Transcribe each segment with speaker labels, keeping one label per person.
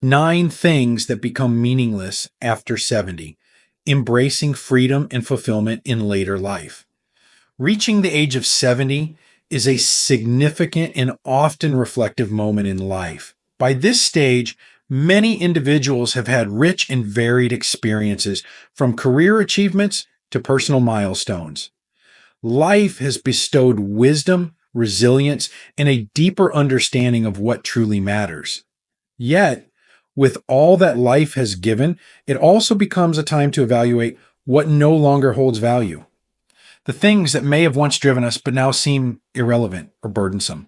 Speaker 1: 9 things that become meaningless after 70. Embracing freedom and fulfillment in later life. Reaching the age of 70 is a significant and often reflective moment in life. By this stage, many individuals have had rich and varied experiences, from career achievements to personal milestones. Life has bestowed wisdom, resilience, and a deeper understanding of what truly matters. Yet, with all that life has given, it also becomes a time to evaluate what no longer holds value. The things that may have once driven us but now seem irrelevant or burdensome.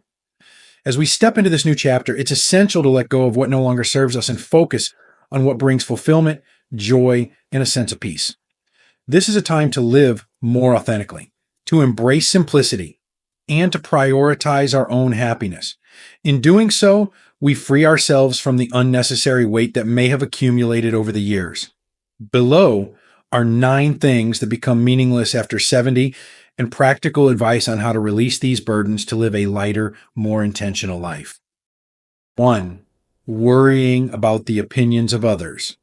Speaker 1: As we step into this new chapter, it's essential to let go of what no longer serves us and focus on what brings fulfillment, joy, and a sense of peace. This is a time to live more authentically, to embrace simplicity, and to prioritize our own happiness. In doing so, we free ourselves from the unnecessary weight that may have accumulated over the years. Below are 9 things that become meaningless after 70 and practical advice on how to release these burdens to live a lighter, more intentional life. 1. Worrying about the opinions of others.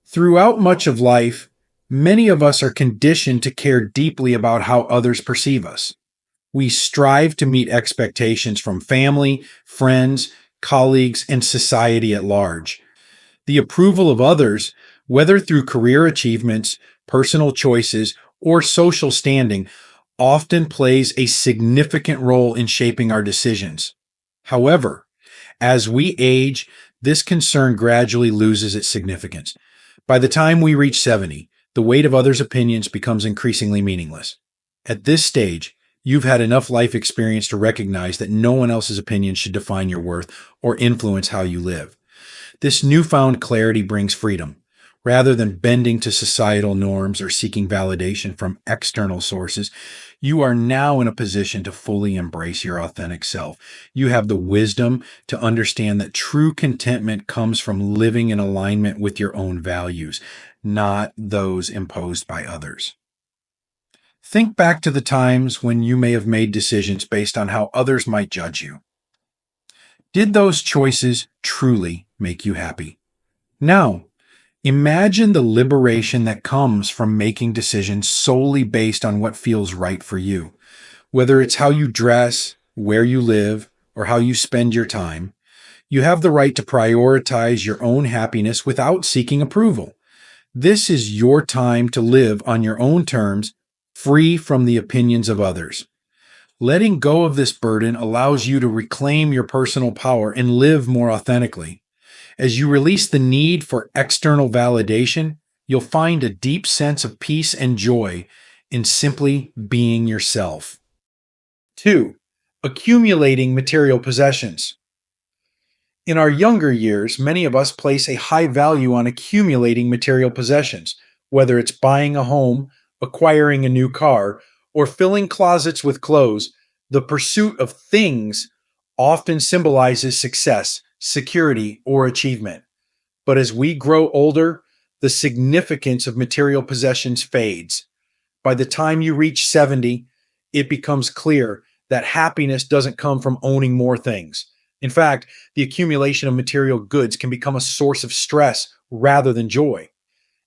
Speaker 1: Throughout much of life, many of us are conditioned to care deeply about how others perceive us. We strive to meet expectations from family, friends, colleagues, and society at large. The approval of others, whether through career achievements, personal choices, or social standing, often plays a significant role in shaping our decisions. However, as we age, this concern gradually loses its significance. By the time we reach 70, the weight of others' opinions becomes increasingly meaningless. At this stage, you've had enough life experience to recognize that no one else's opinion should define your worth or influence how you live. This newfound clarity brings freedom. Rather than bending to societal norms or seeking validation from external sources, you are now in a position to fully embrace your authentic self. You have the wisdom to understand that true contentment comes from living in alignment with your own values, not those imposed by others. Think back to the times when you may have made decisions based on how others might judge you. Did those choices truly make you happy? Now, imagine the liberation that comes from making decisions solely based on what feels right for you. Whether it's how you dress, where you live, or how you spend your time, you have the right to prioritize your own happiness without seeking approval. This is your time to live on your own terms, free from the opinions of others. Letting go of this burden allows you to reclaim your personal power and live more authentically. As you release the need for external validation, you'll find a deep sense of peace and joy in simply being yourself. 2. Accumulating material possessions. In our younger years, many of us place a high value on accumulating material possessions, whether it's buying a home, acquiring a new car, or filling closets with clothes. The pursuit of things often symbolizes success, security, or achievement. But as we grow older, the significance of material possessions fades. By the time you reach 70, it becomes clear that happiness doesn't come from owning more things. In fact, the accumulation of material goods can become a source of stress rather than joy.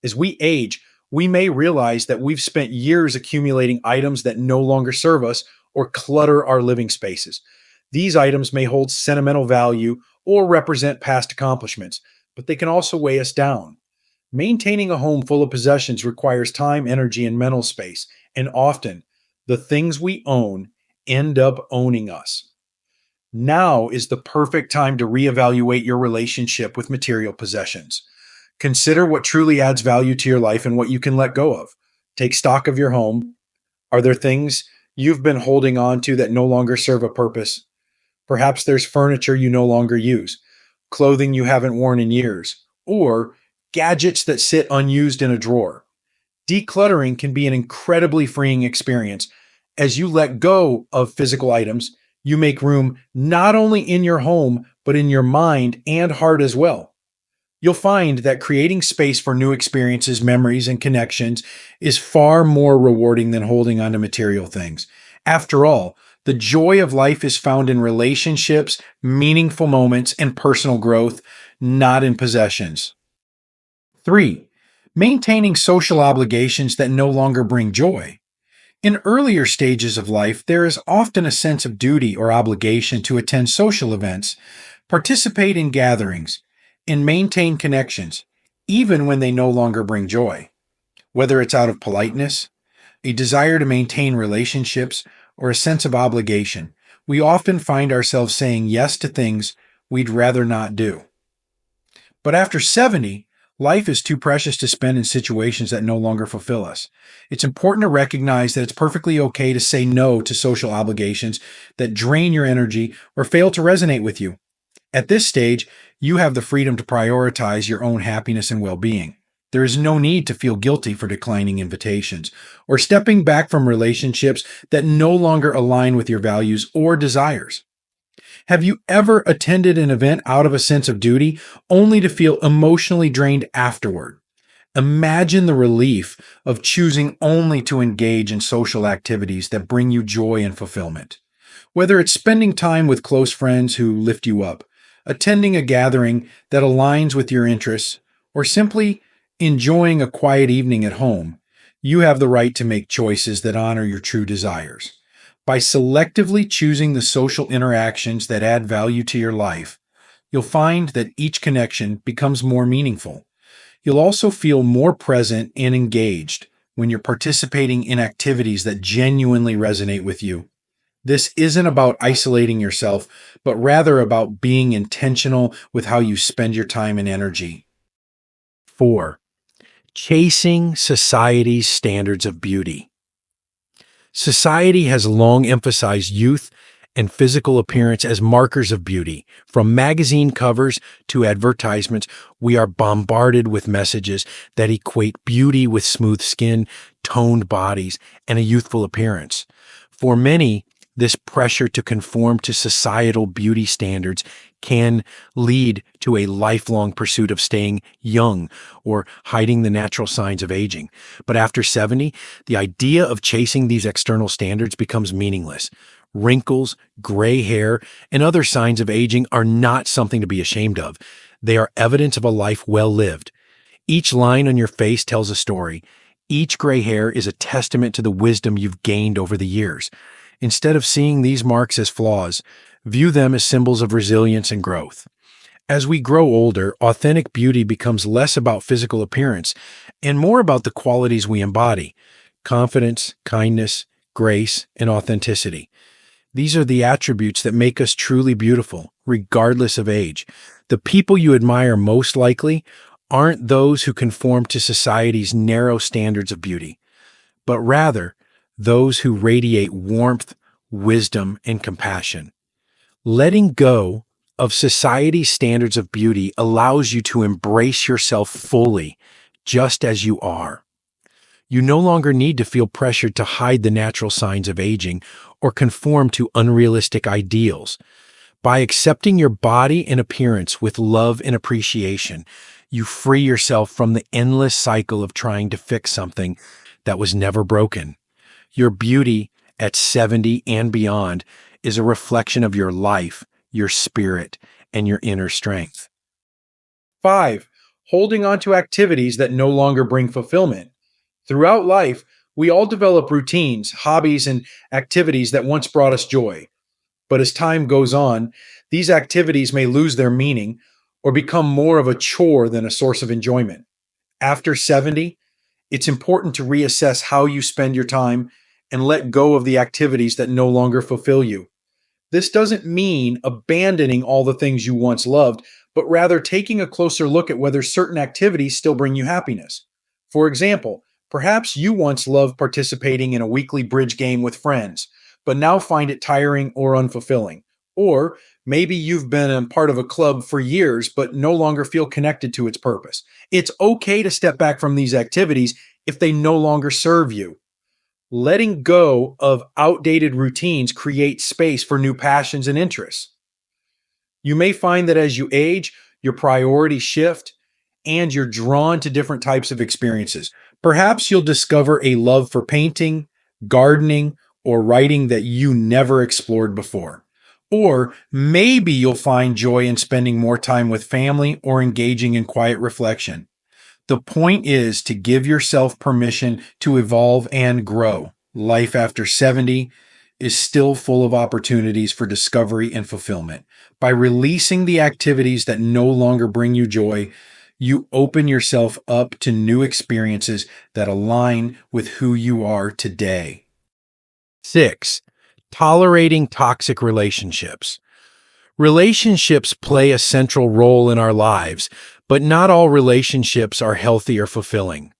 Speaker 1: As we age, we may realize that we've spent years accumulating items that no longer serve us or clutter our living spaces. These items may hold sentimental value or represent past accomplishments, but they can also weigh us down. Maintaining a home full of possessions requires time, energy, and mental space, and often the things we own end up owning us. Now is the perfect time to reevaluate your relationship with material possessions. Consider what truly adds value to your life and what you can let go of. Take stock of your home. Are there things you've been holding on to that no longer serve a purpose? Perhaps there's furniture you no longer use, clothing you haven't worn in years, or gadgets that sit unused in a drawer. Decluttering can be an incredibly freeing experience. As you let go of physical items, you make room not only in your home, but in your mind and heart as well. You'll find that creating space for new experiences, memories, and connections is far more rewarding than holding on to material things. After all, The joy of life is found in relationships, meaningful moments, and personal growth, not in possessions. 3. Maintaining social obligations that no longer bring joy. In earlier stages of life, there is often a sense of duty or obligation to attend social events, participate in gatherings, and maintain connections, even when they no longer bring joy. Whether it's out of politeness, a desire to maintain relationships, or a sense of obligation, we often find ourselves saying yes to things we'd rather not do. But after 70, life is too precious to spend in situations that no longer fulfill us. It's important to recognize that it's perfectly okay to say no to social obligations that drain your energy or fail to resonate with you. At this stage, you have the freedom to prioritize your own happiness and well being. There is no need to feel guilty for declining invitations or stepping back from relationships that no longer align with your values or desires. Have you ever attended an event out of a sense of duty only to feel emotionally drained afterward? Imagine the relief of choosing only to engage in social activities that bring you joy and fulfillment. Whether it's spending time with close friends who lift you up, attending a gathering that aligns with your interests, or simply enjoying a quiet evening at home, you have the right to make choices that honor your true desires. By selectively choosing the social interactions that add value to your life, you'll find that each connection becomes more meaningful. You'll also feel more present and engaged when you're participating in activities that genuinely resonate with you. This isn't about isolating yourself, but rather about being intentional with how you spend your time and energy. 4. Chasing society's standards of beauty. Society has long emphasized youth and physical appearance as markers of beauty. From magazine covers to advertisements, we are bombarded with messages that equate beauty with smooth skin, toned bodies, and a youthful appearance. For many, this pressure to conform to societal beauty standards can lead to a lifelong pursuit of staying young or hiding the natural signs of aging. But after 70, the idea of chasing these external standards becomes meaningless. Wrinkles, gray hair, and other signs of aging are not something to be ashamed of. They are evidence of a life well lived. Each line on your face tells a story. Each gray hair is a testament to the wisdom you've gained over the years. Instead of seeing these marks as flaws, view them as symbols of resilience and growth. As we grow older, authentic beauty becomes less about physical appearance and more about the qualities we embody: confidence, kindness, grace, and authenticity. These are the attributes that make us truly beautiful, regardless of age. The people you admire most likely aren't those who conform to society's narrow standards of beauty, but rather those who radiate warmth, wisdom, and compassion. Letting go of society's standards of beauty allows you to embrace yourself fully, just as you are. You no longer need to feel pressured to hide the natural signs of aging or conform to unrealistic ideals. By accepting your body and appearance with love and appreciation, you free yourself from the endless cycle of trying to fix something that was never broken. Your beauty at 70 and beyond is a reflection of your life, your spirit, and your inner strength. 5. Holding on to activities that no longer bring fulfillment. Throughout life, we all develop routines, hobbies, and activities that once brought us joy. But as time goes on, these activities may lose their meaning or become more of a chore than a source of enjoyment. After 70, it's important to reassess how you spend your time and let go of the activities that no longer fulfill you. This doesn't mean abandoning all the things you once loved, but rather taking a closer look at whether certain activities still bring you happiness. For example, perhaps you once loved participating in a weekly bridge game with friends, but now find it tiring or unfulfilling. Or maybe you've been a part of a club for years, but no longer feel connected to its purpose. It's okay to step back from these activities if they no longer serve you. Letting go of outdated routines creates space for new passions and interests. You may find that as you age, your priorities shift and you're drawn to different types of experiences. Perhaps you'll discover a love for painting, gardening, or writing that you never explored before. Or maybe you'll find joy in spending more time with family or engaging in quiet reflection. The point is to give yourself permission to evolve and grow. Life after 70 is still full of opportunities for discovery and fulfillment. By releasing the activities that no longer bring you joy, you open yourself up to new experiences that align with who you are today. 6. Tolerating toxic relationships. Relationships play a central role in our lives, but not all relationships are healthy or fulfilling.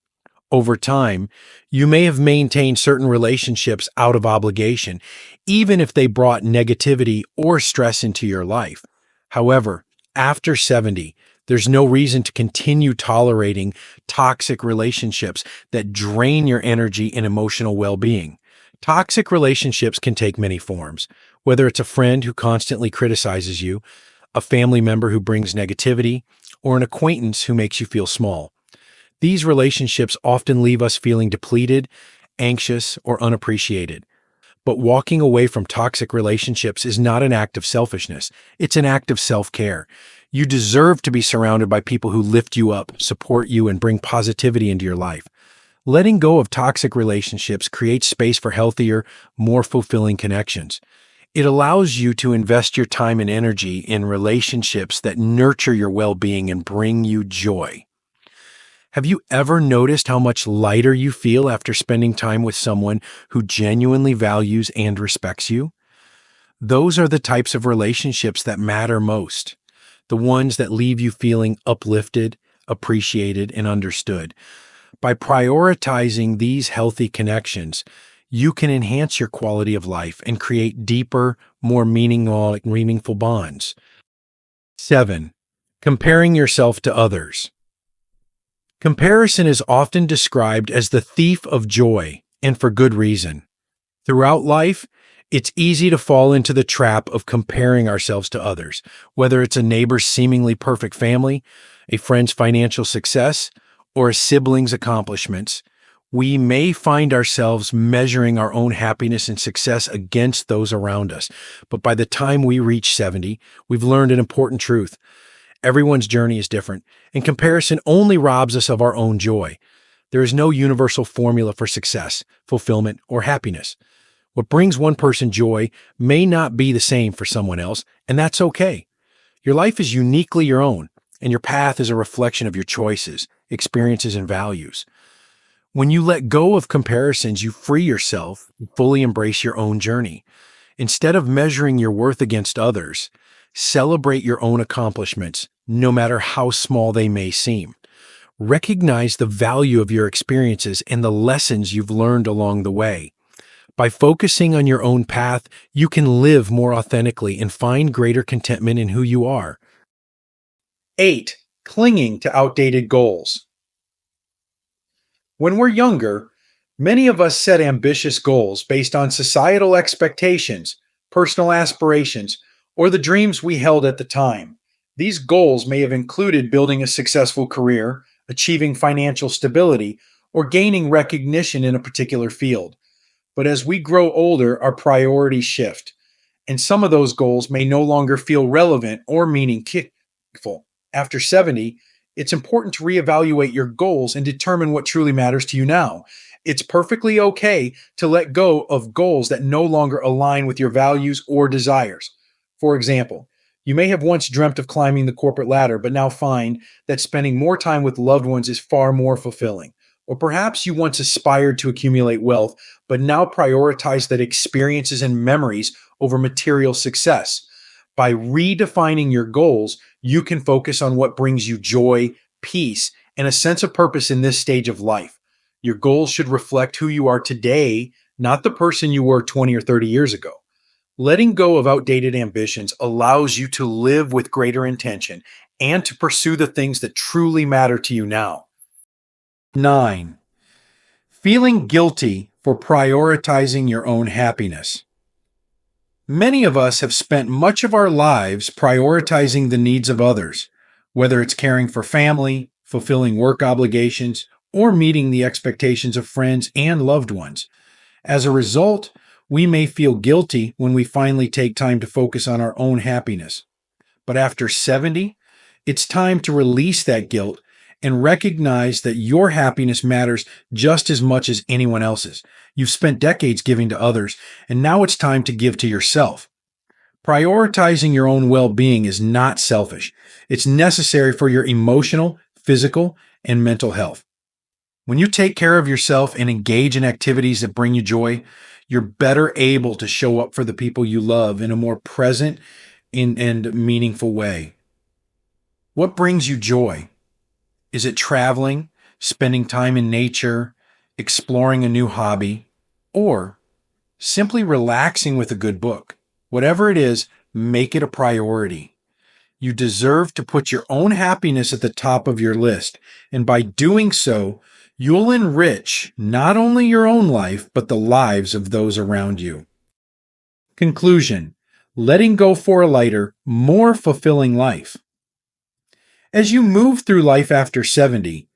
Speaker 1: Over time, you may have maintained certain relationships out of obligation, even if they brought negativity or stress into your life. However, after 70, there's no reason to continue tolerating toxic relationships that drain your energy and emotional well-being. Toxic relationships can take many forms, whether it's a friend who constantly criticizes you, a family member who brings negativity, or an acquaintance who makes you feel small. These relationships often leave us feeling depleted, anxious, or unappreciated. But walking away from toxic relationships is not an act of selfishness. It's an act of self-care. You deserve to be surrounded by people who lift you up, support you, and bring positivity into your life. Letting go of toxic relationships creates space for healthier, more fulfilling connections. It allows you to invest your time and energy in relationships that nurture your well-being and bring you joy. Have you ever noticed how much lighter you feel after spending time with someone who genuinely values and respects you? Those are the types of relationships that matter most, the ones that leave you feeling uplifted, appreciated, and understood. By prioritizing these healthy connections, you can enhance your quality of life and create deeper, more meaningful bonds. 7. Comparing yourself to others. Comparison is often described as the thief of joy, and for good reason. Throughout life, it's easy to fall into the trap of comparing ourselves to others, whether it's a neighbor's seemingly perfect family, a friend's financial success, or a sibling's accomplishments. We may find ourselves measuring our own happiness and success against those around us. But by the time we reach 70, we've learned an important truth. Everyone's journey is different, and comparison only robs us of our own joy. There is no universal formula for success, fulfillment, or happiness. What brings one person joy may not be the same for someone else, and that's okay. Your life is uniquely your own, and your path is a reflection of your choices, experiences, and values. When you let go of comparisons, you free yourself and fully embrace your own journey. Instead of measuring your worth against others, celebrate your own accomplishments, no matter how small they may seem. Recognize the value of your experiences and the lessons you've learned along the way. By focusing on your own path, you can live more authentically and find greater contentment in who you are. 8. Clinging to outdated goals. When we're younger, many of us set ambitious goals based on societal expectations, personal aspirations, or the dreams we held at the time. These goals may have included building a successful career, achieving financial stability, or gaining recognition in a particular field. But as we grow older, our priorities shift, and some of those goals may no longer feel relevant or meaningful. After 70, it's important to reevaluate your goals and determine what truly matters to you now. It's perfectly okay to let go of goals that no longer align with your values or desires. For example, you may have once dreamt of climbing the corporate ladder, but now find that spending more time with loved ones is far more fulfilling. Or perhaps you once aspired to accumulate wealth, but now prioritize that experiences and memories over material success. By redefining your goals, you can focus on what brings you joy, peace, and a sense of purpose in this stage of life. Your goals should reflect who you are today, not the person you were 20 or 30 years ago. Letting go of outdated ambitions allows you to live with greater intention and to pursue the things that truly matter to you now. 9. Feeling guilty for prioritizing your own happiness. Many of us have spent much of our lives prioritizing the needs of others, whether it's caring for family, fulfilling work obligations, or meeting the expectations of friends and loved ones. As a result, We may feel guilty when we finally take time to focus on our own happiness. But after 70, it's time to release that guilt and recognize that your happiness matters just as much as anyone else's. You've spent decades giving to others, and now it's time to give to yourself. Prioritizing your own well being is not selfish, it's necessary for your emotional, physical, and mental health. When you take care of yourself and engage in activities that bring you joy, you're better able to show up for the people you love in a more present and meaningful way. What brings you joy? Is it traveling, spending time in nature, exploring a new hobby, or simply relaxing with a good book? Whatever it is, make it a priority. You deserve to put your own happiness at the top of your list, and by doing so, you'll enrich not only your own life, but the lives of those around you. Conclusion: letting go for a lighter, more fulfilling life. As you move through life after 70,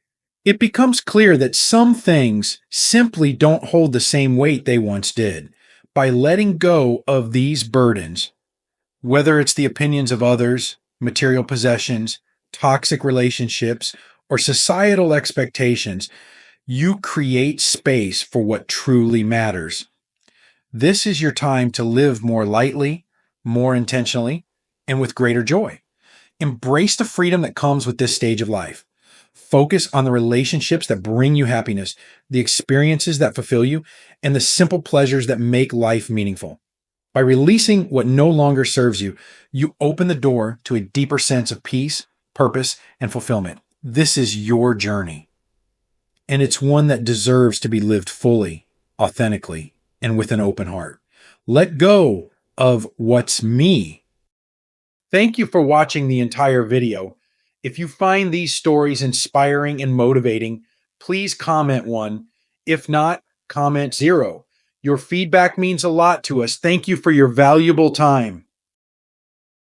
Speaker 1: it becomes clear that some things simply don't hold the same weight they once did. By letting go of these burdens, whether it's the opinions of others, material possessions, toxic relationships, or societal expectations, you create space for what truly matters. This is your time to live more lightly, more intentionally, and with greater joy. Embrace the freedom that comes with this stage of life. Focus on the relationships that bring you happiness, the experiences that fulfill you, and the simple pleasures that make life meaningful. By releasing what no longer serves you, you open the door to a deeper sense of peace, purpose, and fulfillment. This is your journey, and it's one that deserves to be lived fully, authentically, and with an open heart. Let go of what's me. Thank you for watching the entire video. If you find these stories inspiring and motivating, please comment 1. If not, comment 0. Your feedback means a lot to us. Thank you for your valuable time.